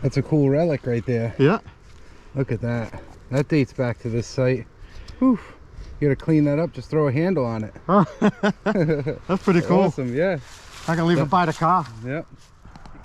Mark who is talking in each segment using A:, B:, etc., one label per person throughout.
A: That's a cool relic right there.
B: Yeah.
A: Look at that. That dates back to this site. Whew. You gotta clean that up, just throw a handle on it.
B: Oh, that's pretty cool.
A: Awesome, yeah.
B: I can leave it by the car.
A: Yep.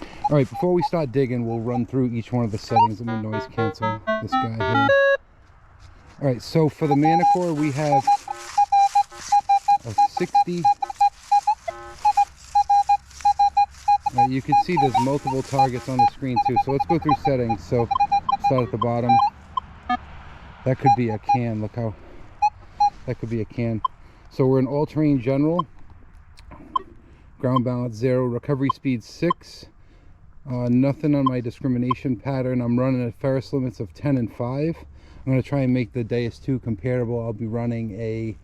A: All right, before we start digging, we'll run through each one of the settings. Let me noise cancel this guy here. All right, so for the Manticore, we have a 60. You can see there's multiple targets on the screen too. So let's go through settings. So start at the bottom. That could be a can. Look how that could be a can. So we're in all-terrain general. Ground balance 0. Recovery speed 6. Nothing on my discrimination pattern. I'm running at Ferris limits of 10 and 5. I'm going to try and make the Deus 2 comparable. I'll be running a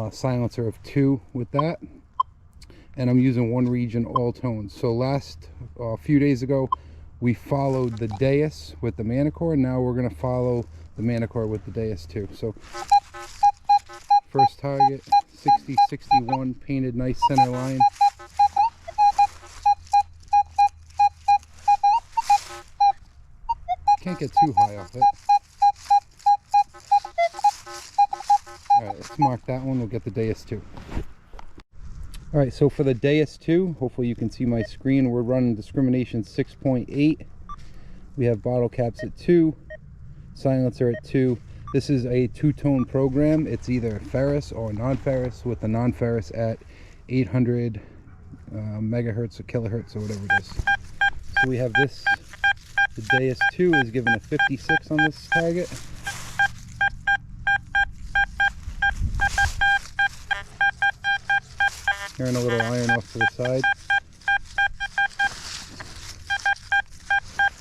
A: silencer of 2 with that. And I'm using one region all tones. So last few days ago we followed the Deus with the Manticore. Now we're going to follow the Manticore with the Deus 2. So first target 60, 61, painted nice center line. Can't get too high off it. Alright, let's mark that one. We'll get the Deus 2. Alright, so for the Deus 2, hopefully you can see my screen, we're running discrimination 6.8. We have bottle caps at 2, silencer at 2. This is a two-tone program. It's either ferrous or non-ferrous, with the non-ferrous at 800 megahertz or kilohertz or whatever it is. So we have this. The Deus 2 is given a 56 on this target. Hearing a little iron off to the side.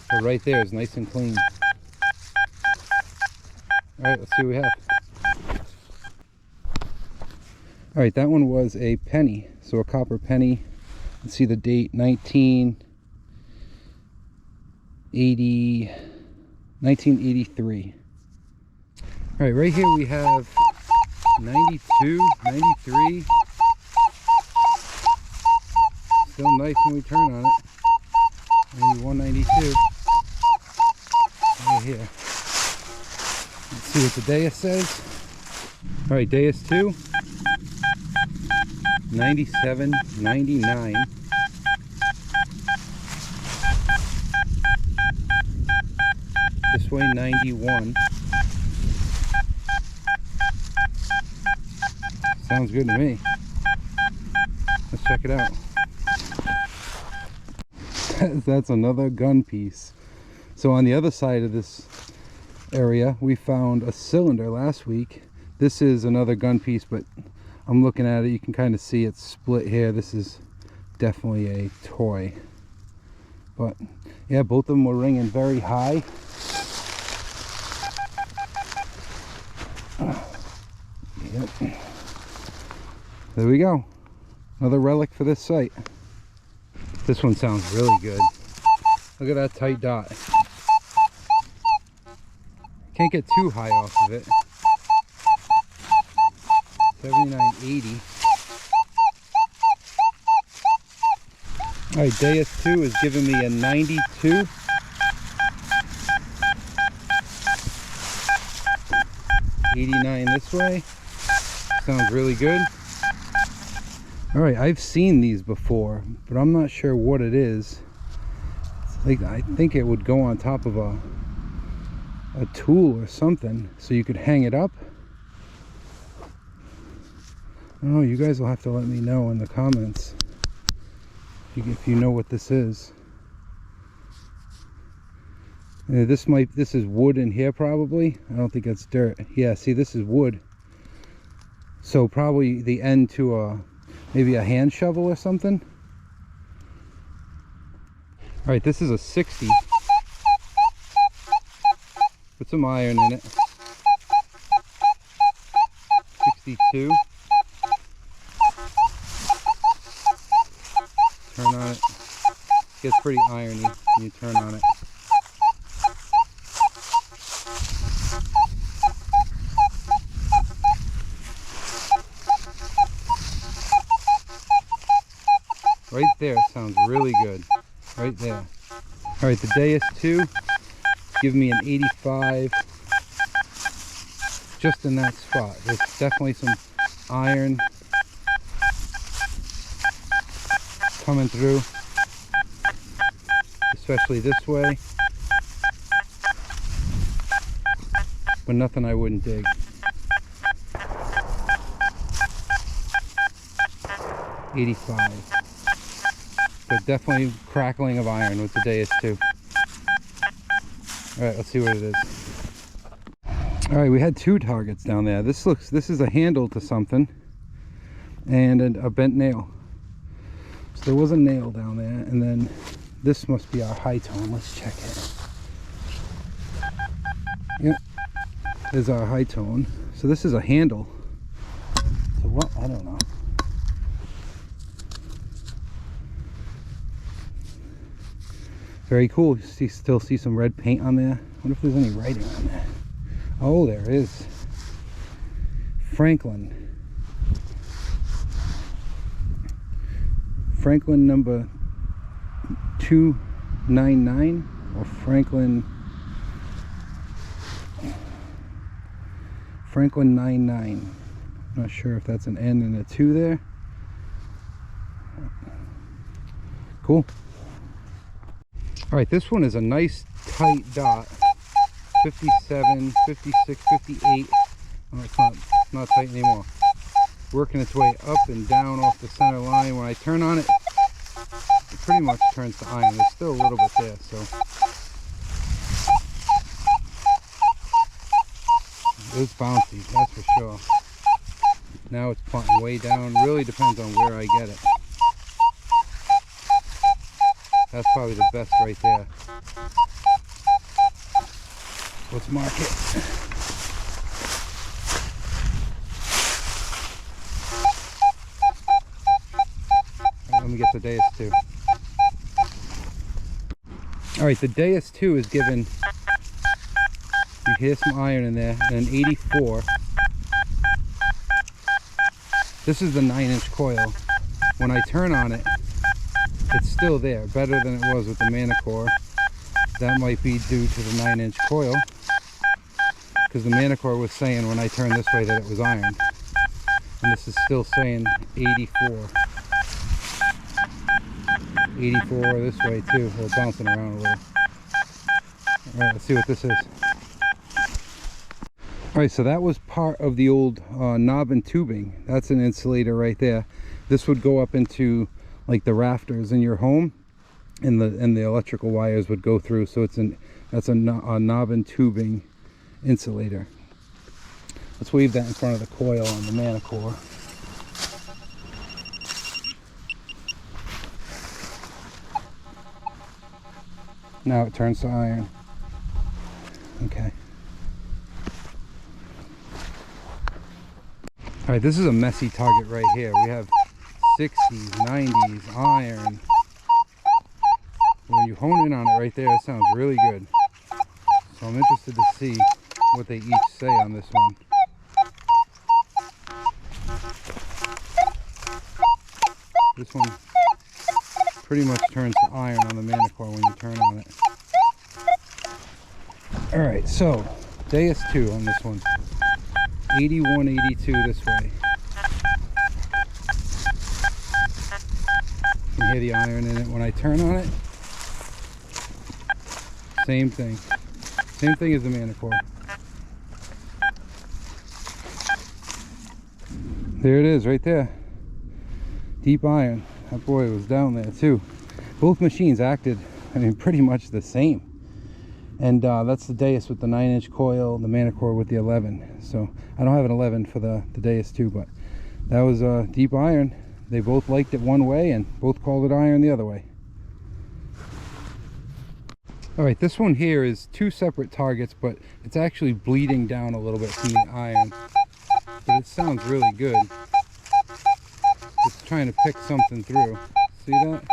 A: But right there is nice and clean. Alright, let's see what we have. Alright, that one was a penny. So a copper penny. Let's see the date, 1983. Alright, right here we have 92, 93. Still nice when we turn on it. 91, 92. Right here. Let's see what the Deus says. Alright, Deus 2. 97, 99. This way 91. Sounds good to me. Let's check it out. That's another gun piece. So on the other side of this area we found a cylinder last week. This is another gun piece, but I'm looking at it, you can kind of see it's split here. This is definitely a toy. But yeah, both of them were ringing very high. Yep. There we go. Another relic for this site. This one sounds really good. Look at that tight dot. Can't get too high off of it. 79.80. Alright, Deus 2 is giving me a 92. $89 this way. Sounds really good. Alright, I've seen these before, but I'm not sure what it is. It's like, I think it would go on top of a tool or something, so you could hang it up. Oh, you guys will have to let me know in the comments if you know what this is. This is wood in here probably. I don't think it's dirt. Yeah, see, this is wood. So probably the end to maybe a hand shovel or something. All right, this is a 60. Put some iron in it. 62. Turn on it. Gets pretty irony when you turn on it. Right there sounds really good. Right there. All right, the Deus 2 give me an 85 just in that spot. There's definitely some iron coming through, especially this way, but nothing I wouldn't dig. 85, but definitely crackling of iron with the Deus 2. All right, let's see what it is. All right, we had 2 targets down there. This is a handle to something and a bent nail. So there was a nail down there, and then this must be our high tone. Let's check it. Yep, there's our high tone. So this is a handle. So what? I don't know. Very cool. You still see some red paint on there. I wonder if there's any writing on there. Oh, there is. Franklin number 299, or Franklin 99. I'm not sure if that's an N and a 2 there. Cool. All right, this one is a nice tight dot. 57, 56, 58. Oh, it's not tight anymore. Working its way up and down off the center line. When I turn on it, it pretty much turns to iron. There's still a little bit there, so it's bouncy, that's for sure. Now it's plotting way down. Really depends on where I get it. That's probably the best right there. Let's mark it. Right, let me get the Deus 2. All right, the Deus 2 is given, you hear some iron in there, and an 84. This is the 9-inch coil. When I turn on it, it's still there, better than it was with the Manticore. That might be due to the 9-inch coil, because the Manticore was saying when I turned this way that it was iron, and this is still saying 84. 84 this way too. We're bouncing around a little. All right, let's see what this is. All right, so that was part of the old knob and tubing. That's an insulator right there. This would go up into like the rafters in your home, and the electrical wires would go through. So that's a knob and tubing insulator. Let's wave that in front of the coil on the Manticore. Now it turns to iron. Okay. All right, this is a messy target right here. We have 60s, 90s, iron. When you hone in on it right there, it sounds really good. So I'm interested to see what they each say on this one. This one pretty much turns to iron on the Manticore when you turn on it. All right, so Deus 2 on this one. 81, 82 this way. You can hear the iron in it when I turn on it. Same thing. Same thing as the Manticore. There it is right there. Deep iron. That boy was down there too. Both machines acted, I mean, pretty much the same. And that's the Deus with the 9-inch coil, the Manticore with the 11. So I don't have an 11 for the Deus 2, but that was deep iron. They both liked it one way and both called it iron the other way. All right, this one here is 2 separate targets, but it's actually bleeding down a little bit from the iron. But it sounds really good. It's trying to pick something through. See that?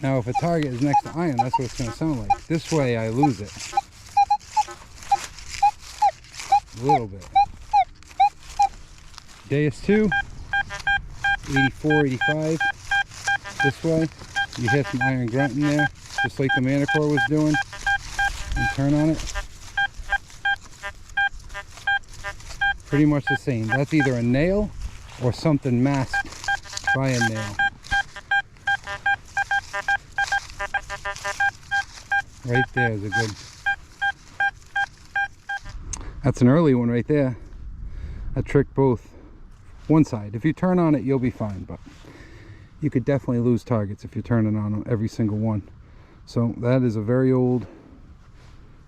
A: Now if a target is next to iron, that's what it's going to sound like. This way I lose it. A little bit. Deus 2, 84, 85. This way. you hear some iron grunting there, just like the Manticore was doing. And turn on it. Pretty much the same. That's either a nail or something masked by a nail. Right there is a good... That's an early one right there. That tricked both. One side. If you turn on it, you'll be fine, but you could definitely lose targets if you're turning on every single one. So that is a very old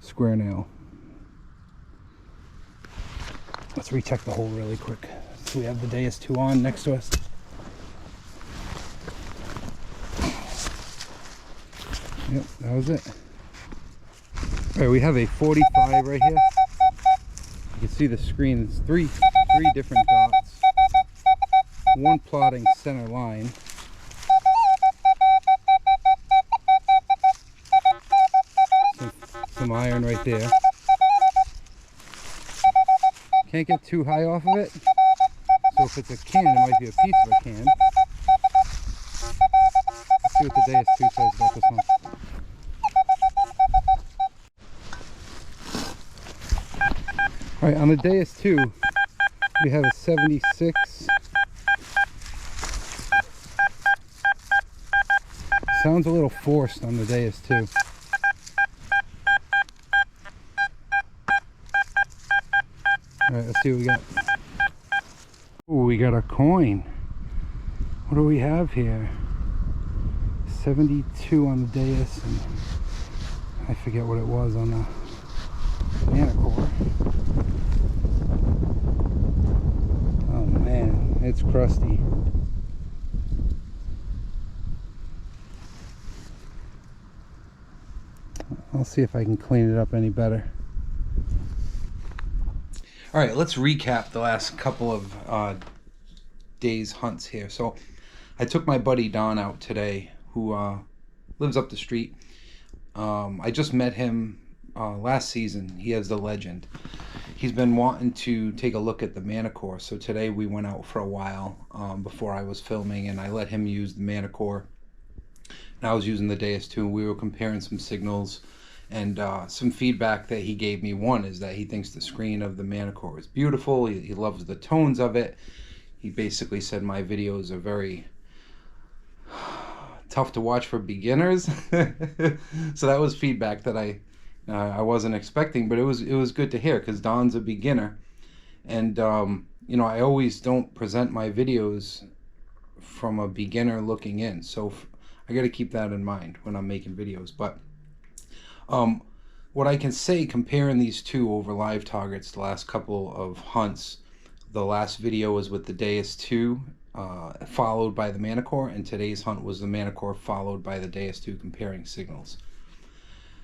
A: square nail. Let's recheck the hole really quick. So we have the Deus 2 on next to us. Yep, that was it. All right, we have a 45 right here. You can see the screen. It's three different dots. One plotting center line. Some iron right there. Can't get too high off of it. So if it's a can, it might be a piece of a can. Let's see what the Deus 2 says about this one. Alright, on the Deus 2, we have a 76. Sounds a little forced on the Deus 2. Alright, let's see what we got. Oh, we got a coin. What do we have here? 72 on the Deus, and I forget what it was on the Manticore. Oh man, it's crusty. I'll see if I can clean it up any better. All right, let's recap the last couple of days hunts here. So I took my buddy Don out today, who lives up the street. I just met him last season. He has the Legend. He's been wanting to take a look at the Manticore, so today we went out for a while before I was filming, and I let him use the Manticore, and I was using the Deus 2. We were comparing some signals, and some feedback that he gave me. One is that he thinks the screen of the Manticore is beautiful. He loves the tones of it. He basically said my videos are very tough to watch for beginners. So that was feedback that I wasn't expecting, but it was good to hear, because Don's a beginner, and you know, I always don't present my videos from a beginner looking in, so I got to keep that in mind when I'm making videos. But what I can say, comparing these two over live targets, the last couple of hunts, the last video was with the Deus 2 followed by the Manticore, and today's hunt was the Manticore followed by the Deus 2, comparing signals.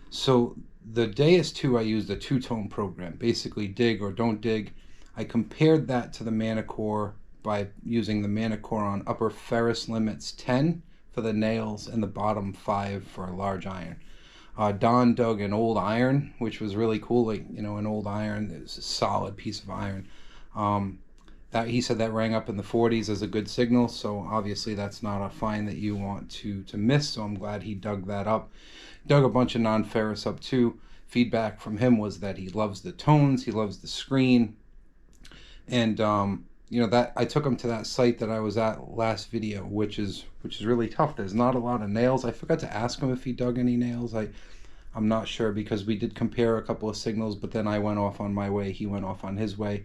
A: So the Deus 2, I used a two-tone program, basically dig or don't dig. I compared that to the Manticore by using the Manticore on upper ferrous limits 10 for the nails and the bottom 5 for a large iron. Don dug an old iron, which was really cool. Like, you know, an old iron is a solid piece of iron. That he said that rang up in the 40s as a good signal, so obviously that's not a find that you want to miss, so I'm glad he dug that up. Dug a bunch of non-ferrous up too. Feedback from him was that he loves the tones, he loves the screen, and you know, that I took him to that site that I was at last video, which is really tough. There's not a lot of nails. I forgot to ask him if he dug any nails. I'm not sure, because we did compare a couple of signals, but then I went off on my way, he went off on his way,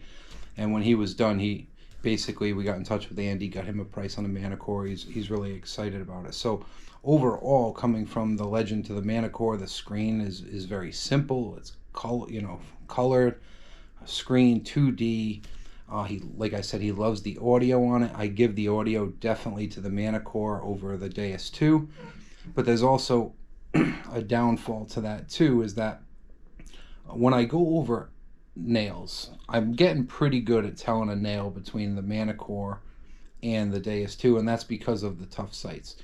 A: and when he was done, we got in touch with Andy, got him a price on the Manticore. He's really excited about it. So overall, coming from the Legend to the Manticore, the screen is very simple. It's colored screen, 2D. Like I said, he loves the audio on it. I give the audio definitely to the Manticore over the Deus 2. But there's also a downfall to that too, is that when I go over nails, I'm getting pretty good at telling a nail between the Manticore and the Deus 2, and that's because of the tough sights.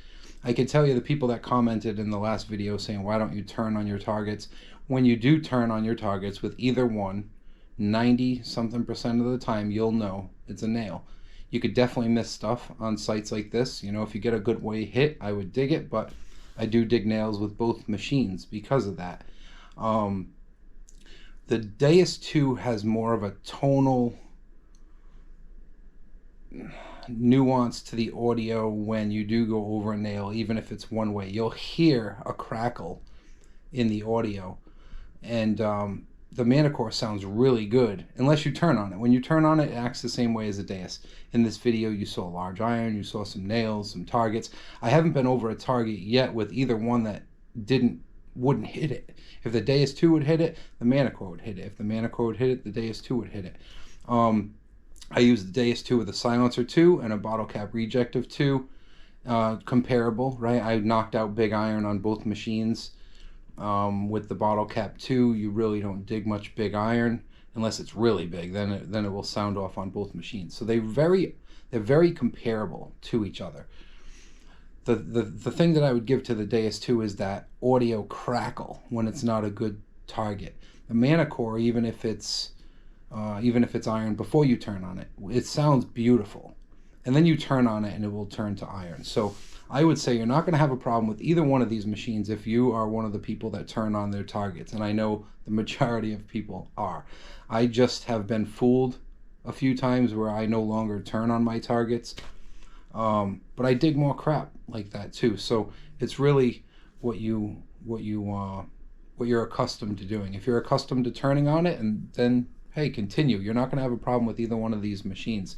A: I can tell you, the people that commented in the last video saying, why don't you turn on your targets? When you do turn on your targets with either one, 90-something% of the time, you'll know it's a nail. You could definitely miss stuff on sites like this. You know, if you get a good way hit, I would dig it, but I do dig nails with both machines because of that. The Deus 2 has more of a tonal nuance to the audio when you do go over a nail, even if it's one way. You'll hear a crackle in the audio, and the Manticore sounds really good unless you turn on it. When you turn on it, it acts the same way as a Deus. In this video, you saw a large iron, you saw some nails, some targets. I haven't been over a target yet with either one that wouldn't hit it. If the Deus 2 would hit it, the Manticore would hit it. If the Manticore would hit it, the Deus 2 would hit it. I used the Deus 2 with a silencer 2 and a bottle cap reject of 2. Comparable, right? I knocked out big iron on both machines. With the bottle cap 2, you really don't dig much big iron unless it's really big. Then it will sound off on both machines. So they're very comparable to each other. The thing that I would give to the Deus 2 is that audio crackle when it's not a good target. The Manticore, even if it's iron before you turn on it, it sounds beautiful, and then you turn on it and it will turn to iron. So I would say you're not going to have a problem with either one of these machines if you are one of the people that turn on their targets, and I know the majority of people are. I just have been fooled a few times where I no longer turn on my targets, but I dig more crap like that too. So it's really what you're accustomed to doing. If you're accustomed to turning on it, and then hey, continue. You're not going to have a problem with either one of these machines.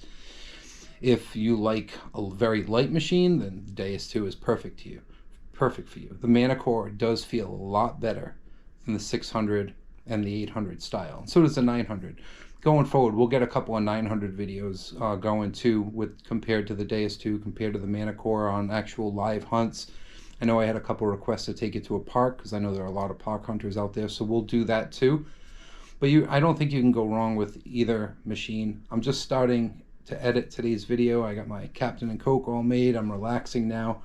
A: If you like a very light machine, then the Deus 2 is perfect for you. The Manticore does feel a lot better than the 600 and the 800 style. So does the 900. Going forward, we'll get a couple of 900 videos going too, compared to the Deus 2, compared to the Manticore on actual live hunts. I know I had a couple requests to take it to a park, because I know there are a lot of park hunters out there, so we'll do that too. But I don't think you can go wrong with either machine. I'm just starting to edit today's video. I got my Captain and Coke all made. I'm relaxing now,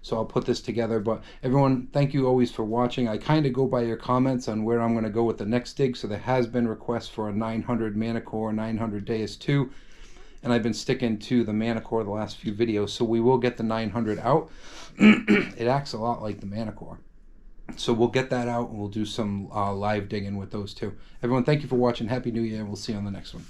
A: so I'll put this together. But everyone, thank you always for watching. I kind of go by your comments on where I'm going to go with the next dig. So there has been requests for a 900 Manticore, 900 Deus 2, and I've been sticking to the Manticore the last few videos. So we will get the 900 out. It acts a lot like the Manticore. So we'll get that out, and we'll do some live digging with those two. Everyone, thank you for watching. Happy New Year, and we'll see you on the next one.